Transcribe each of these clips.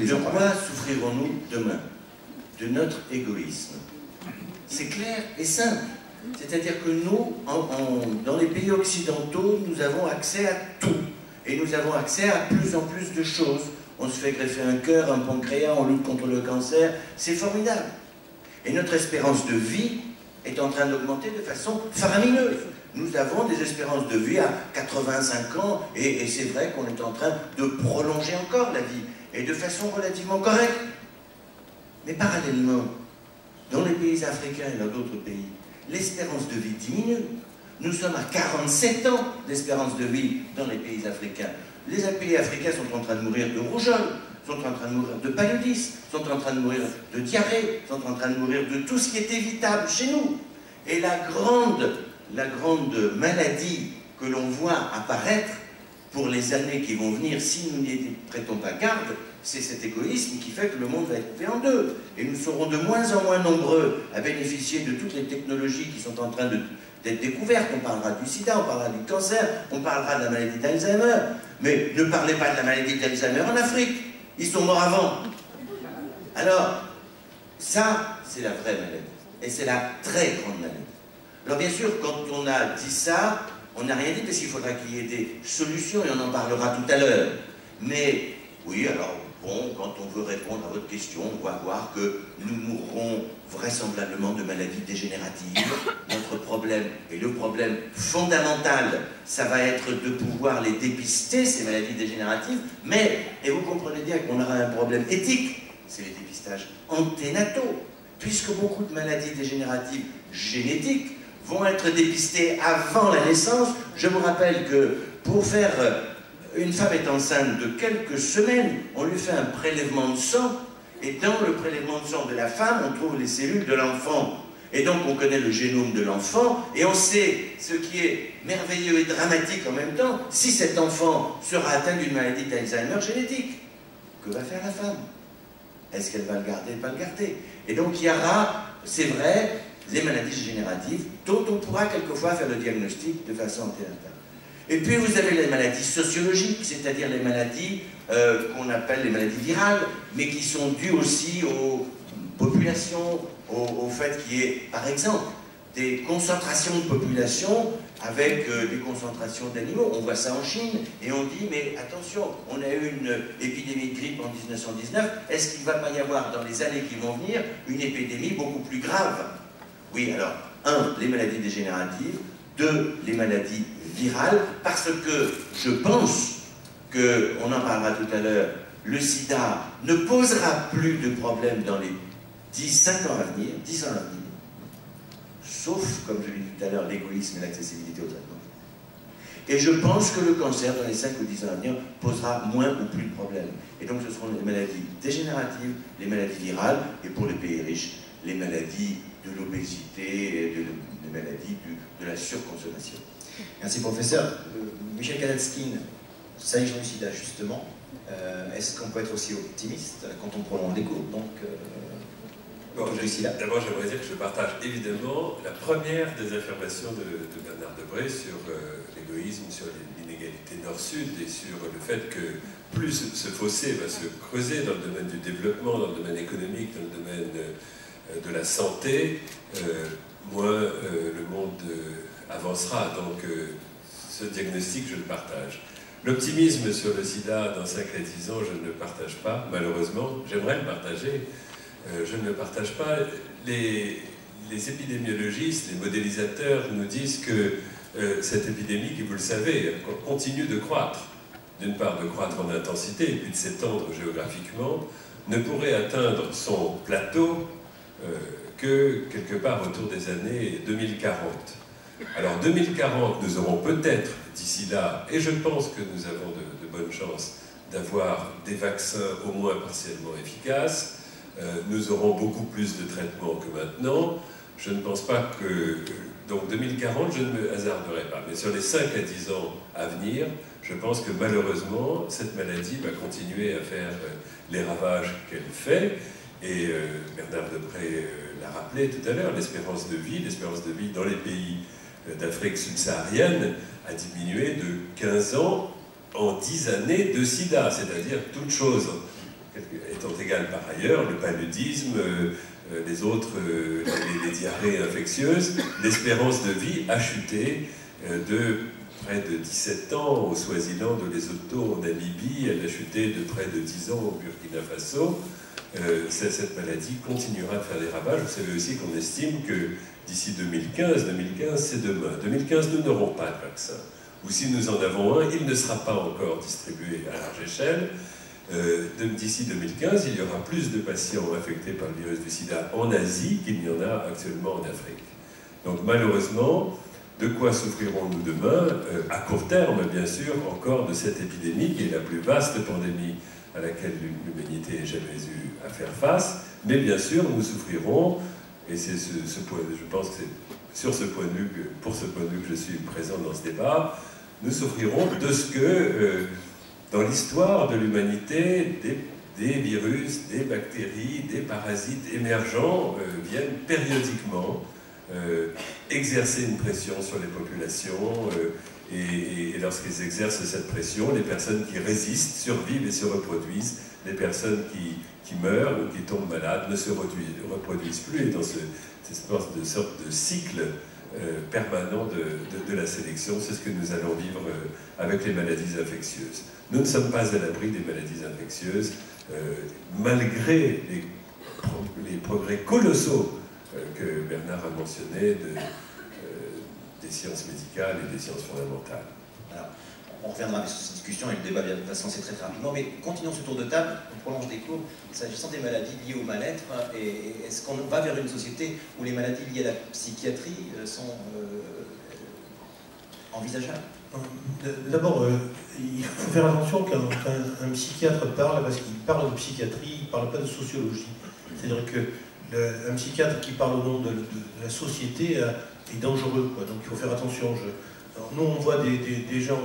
De endroits. quoi souffrirons-nous demain? De notre égoïsme. C'est clair et simple. C'est-à-dire que nous, dans les pays occidentaux, nous avons accès à tout. Et nous avons accès à plus en plus de choses. On se fait greffer un cœur, un pancréas, on lutte contre le cancer. C'est formidable. Et notre espérance de vie est en train d'augmenter de façon faramineuse. Nous avons des espérances de vie à 85 ans, et c'est vrai qu'on est en train de prolonger encore la vie, et de façon relativement correcte. Mais parallèlement, dans les pays africains et dans d'autres pays, l'espérance de vie diminue. Nous sommes à 47 ans d'espérance de vie dans les pays africains. Les pays africains sont en train de mourir de rougeole, sont en train de mourir de paludisme, sont en train de mourir de diarrhée, sont en train de mourir de tout ce qui est évitable chez nous. Et la grande maladie que l'on voit apparaître pour les années qui vont venir, si nous n'y prêtons pas garde, c'est cet égoïsme qui fait que le monde va être coupé en deux. Et nous serons de moins en moins nombreux à bénéficier de toutes les technologies qui sont en train d'être découvertes. On parlera du sida, on parlera du cancer, on parlera de la maladie d'Alzheimer. Mais ne parlez pas de la maladie d'Alzheimer en Afrique. Ils sont morts avant. Alors, ça, c'est la vraie maladie. Et c'est la très grande maladie. Alors bien sûr, quand on a dit ça, on n'a rien dit parce qu'il faudra qu'il y ait des solutions et on en parlera tout à l'heure. Mais, oui, alors, bon, quand on veut répondre à votre question, on va voir que nous mourrons vraisemblablement de maladies dégénératives. Notre problème, et le problème fondamental, ça va être de pouvoir les dépister, ces maladies dégénératives, mais, et vous comprenez bien qu'on aura un problème éthique, c'est les dépistages anténataux, puisque beaucoup de maladies dégénératives génétiques vont être dépistées avant la naissance. Je vous rappelle que pour faire... Une femme est enceinte de quelques semaines, on lui fait un prélèvement de sang, et dans le prélèvement de sang de la femme, on trouve les cellules de l'enfant. Et donc on connaît le génome de l'enfant, et on sait ce qui est merveilleux et dramatique en même temps, si cet enfant sera atteint d'une maladie d'Alzheimer génétique. Que va faire la femme? Est-ce qu'elle va le garder ou pas le garder? Et donc il y aura, c'est vrai, les maladies dégénératives, dont on pourra quelquefois faire le diagnostic de façon anténatale. Et puis vous avez les maladies sociologiques, c'est-à-dire les maladies qu'on appelle les maladies virales, mais qui sont dues aussi aux populations, au fait qu'il y ait, par exemple, des concentrations de population avec des concentrations d'animaux. On voit ça en Chine, et on dit, mais attention, on a eu une épidémie de grippe en 1919, est-ce qu'il ne va pas y avoir dans les années qui vont venir une épidémie beaucoup plus grave? Oui, alors, 1, les maladies dégénératives, 2, les maladies virales, parce que je pense que, on en parlera tout à l'heure, le sida ne posera plus de problème dans les 10 ans à venir, sauf, comme je l'ai dit tout à l'heure, l'égoïsme et l'accessibilité au traitement. Et je pense que le cancer, dans les 5 ou 10 ans à venir, posera moins ou plus de problèmes. Et donc ce seront les maladies dégénératives, les maladies virales, et pour les pays riches, les maladies de l'obésité et les maladies de la surconsommation. Merci professeur. Michel Kazatskine, s'agissant du sida justement, est-ce qu'on peut être aussi optimiste quand on prolonge les cours? Donc, bon, d'abord, j'aimerais dire que je partage évidemment la première des affirmations de Bernard Debré sur l'égoïsme, sur l'inégalité nord-sud et sur le fait que plus ce fossé va se creuser dans le domaine du développement, dans le domaine économique, dans le domaine de la santé, moins le monde avancera. Donc ce diagnostic, je le partage. L'optimisme sur le sida dans 5 à 10 ans, je ne le partage pas, malheureusement. J'aimerais le partager. Je ne le partage pas. Les épidémiologistes, les modélisateurs nous disent que cette épidémie, qui vous le savez, continue de croître. D'une part, de croître en intensité et puis de s'étendre géographiquement, ne pourrait atteindre son plateau que quelque part autour des années 2040. Alors 2040, nous aurons peut-être d'ici là, et je pense que nous avons de bonnes chances d'avoir des vaccins au moins partiellement efficaces. Nous aurons beaucoup plus de traitements que maintenant. Je ne pense pas que... Donc 2040, je ne me hasarderai pas. Mais sur les 5 à 10 ans à venir, je pense que malheureusement, cette maladie va continuer à faire les ravages qu'elle fait. Et Bernard Debré l'a rappelé tout à l'heure, l'espérance de vie dans les pays d'Afrique subsaharienne a diminué de 15 ans en 10 années de sida, c'est-à-dire toute chose étant égales par ailleurs, le paludisme, les diarrhées infectieuses, l'espérance de vie a chuté de près de 17 ans au Swaziland, au Lesotho, en Namibie, elle a chuté de près de 10 ans au Burkina Faso. Cette maladie continuera de faire des ravages. Vous savez aussi qu'on estime que d'ici 2015 c'est demain. 2015, nous n'aurons pas de vaccin. Ou si nous en avons un, il ne sera pas encore distribué à large échelle. D'ici 2015, il y aura plus de patients infectés par le virus du sida en Asie qu'il n'y en a actuellement en Afrique. Donc malheureusement, de quoi souffrirons-nous demain? À court terme, bien sûr, encore de cette épidémie qui est la plus vaste pandémie à laquelle l'humanité ait jamais eu à faire face. Mais bien sûr, nous souffrirons, et c'est je pense que c'est sur ce point de vue pour ce point de vue que je suis présent dans ce débat, nous souffrirons de ce que, dans l'histoire de l'humanité, des virus, des bactéries, des parasites émergents viennent périodiquement exercer une pression sur les populations et lorsqu'ils exercent cette pression, les personnes qui résistent survivent et se reproduisent, les personnes qui meurent ou qui tombent malades ne se reproduisent plus, et dans cette sorte de cycle permanent de la sélection, c'est ce que nous allons vivre avec les maladies infectieuses. Nous ne sommes pas à l'abri des maladies infectieuses, malgré les progrès colossaux que Bernard a mentionnés des sciences médicales et des sciences fondamentales. Alors, on reviendra sur cette discussion et le débat va se lancer très rapidement, mais continuons ce tour de table, on prolonge des cours. S'agissant des maladies liées au mal-être, est-ce qu'on va vers une société où les maladies liées à la psychiatrie sont envisageables? D'abord, il faut faire attention quand un psychiatre parle, parce qu'il parle de psychiatrie, il ne parle pas de sociologie. C'est-à-dire qu'un psychiatre qui parle au nom de la société est dangereux, quoi. Donc il faut faire attention. Nous, on voit des gens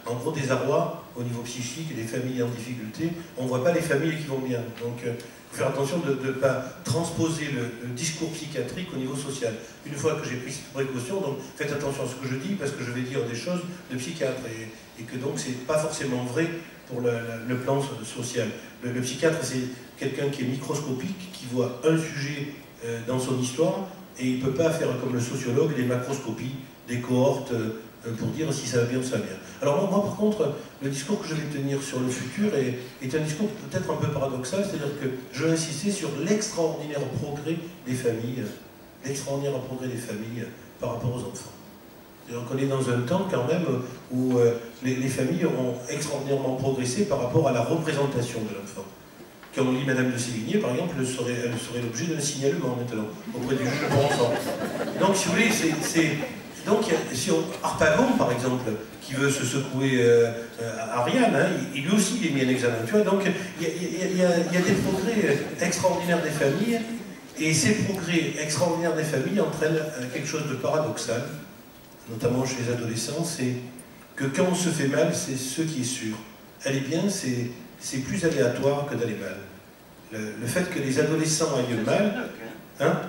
en gros désarroi au niveau psychique, des familles en difficulté. On ne voit pas les familles qui vont bien. Donc il faut faire attention de ne pas transposer le discours psychiatrique au niveau social. Une fois que j'ai pris cette précaution, donc faites attention à ce que je dis, parce que je vais dire des choses de psychiatre, et que donc c'est pas forcément vrai pour le plan social. Le psychiatre, c'est quelqu'un qui est microscopique, qui voit un sujet dans son histoire, et il ne peut pas faire comme le sociologue, des macroscopies, des cohortes, pour dire si ça va bien ou ça va bien. Alors moi, par contre, le discours que je vais tenir sur le futur est un discours peut-être un peu paradoxal, c'est-à-dire que je vais insister sur l'extraordinaire progrès des familles, par rapport aux enfants. C'est-à-dire qu'on est dans un temps quand même où les familles ont extraordinairement progressé par rapport à la représentation de l'enfant. Quand on lit Madame de Sévigné, par exemple, elle serait l'objet d'un signalement maintenant auprès du juge pour enfants. Donc, si vous voulez, donc, Harpagon, par exemple, qui veut se secouer Ariane, hein, lui aussi il est mis en examen. Tu vois, donc, il y a des progrès extraordinaires des familles, et ces progrès extraordinaires des familles entraînent quelque chose de paradoxal, notamment chez les adolescents, c'est que quand on se fait mal, c'est ce qui est sûr. Aller bien, c'est plus aléatoire que d'aller mal. Le fait que les adolescents aillent mal, hein,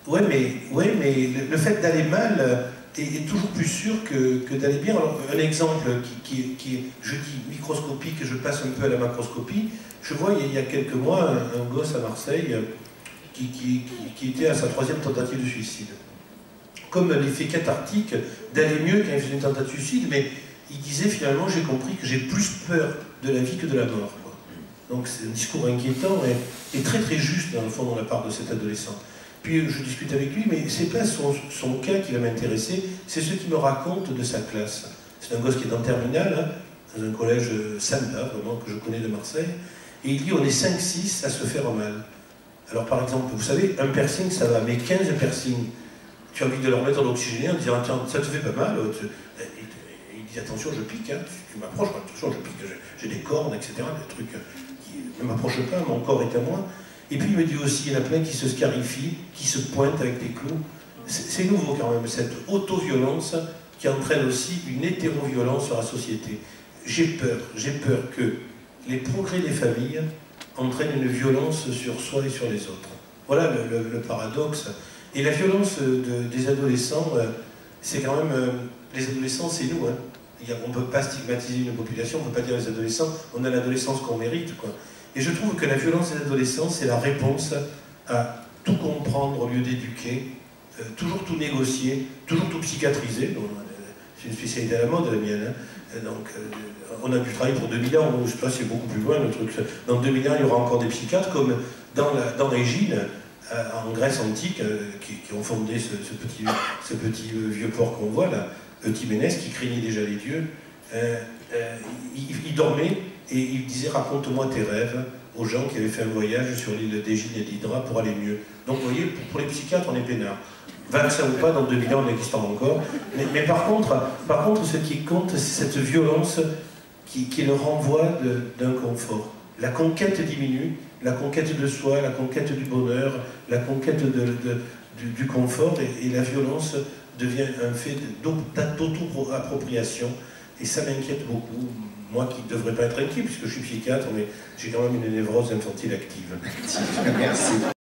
ouais, mais le fait d'aller mal est toujours plus sûr que d'aller bien. Alors, un exemple qui est, je dis, microscopique, et je passe un peu à la macroscopie. Je vois, il y a quelques mois, un gosse à Marseille qui était à sa 3e tentative de suicide. Comme l'effet cathartique d'aller mieux quand il faisait une tentative de suicide, mais il disait finalement, j'ai compris que j'ai plus peur de la vie que de la mort, quoi. Donc c'est un discours inquiétant et très très juste dans le fond, de la part de cet adolescent. Puis je discute avec lui, mais c'est pas son cas qui va m'intéresser, c'est ce qu'il me raconte de sa classe. C'est un gosse qui est en terminale, hein, dans un collège sympa, vraiment, que je connais de Marseille, et il dit on est 5-6 à se faire mal. Alors par exemple, vous savez, un piercing ça va, mais 15 piercings, tu as envie de leur mettre l'oxygène en disant tiens, ça te fait pas mal. Il dit attention, je pique, hein. Tu m'approches, attention, je pique, j'ai des cornes, etc., des trucs qui ne m'approchent pas, mon corps est à moi. Et puis il me dit aussi, il y en a plein qui se scarifient, qui se pointent avec des clous. C'est nouveau quand même, cette auto-violence qui entraîne aussi une hétéro-violence sur la société. J'ai peur que les progrès des familles entraînent une violence sur soi et sur les autres. Voilà le paradoxe. Et la violence des adolescents, c'est quand même... les adolescents, c'est nous, hein. on ne peut pas stigmatiser une population, on ne peut pas dire les adolescents, on a l'adolescence qu'on mérite, quoi. Et je trouve que la violence des adolescents, c'est la réponse à tout comprendre au lieu d'éduquer, toujours tout négocier, toujours tout psychiatriser. C'est une spécialité à la mode, la mienne. Donc, on a du travail pour 2000 ans, je sais pas, c'est beaucoup plus loin le truc. Dans 2000 ans, il y aura encore des psychiatres, comme dans l'Égine, en Grèce antique, qui ont fondé ce petit vieux port qu'on voit là, Euthyménès, qui craignait déjà les dieux. Il dormait et il disait « raconte-moi tes rêves » aux gens qui avaient fait un voyage sur l'île d'Égine et d'Hydra pour aller mieux. Donc vous voyez, pour les psychiatres, on est peinard. Vaccin ou pas, dans 2000 ans, on existe encore. Mais par contre, ce qui compte, c'est cette violence qui est le renvoi d'un confort. La conquête diminue, la conquête de soi, la conquête du bonheur, la conquête du confort, et la violence devient un fait d'auto-appropriation. Et ça m'inquiète beaucoup. Moi qui ne devrais pas être inquiet, puisque je suis psychiatre, mais j'ai quand même une névrose infantile active. Merci.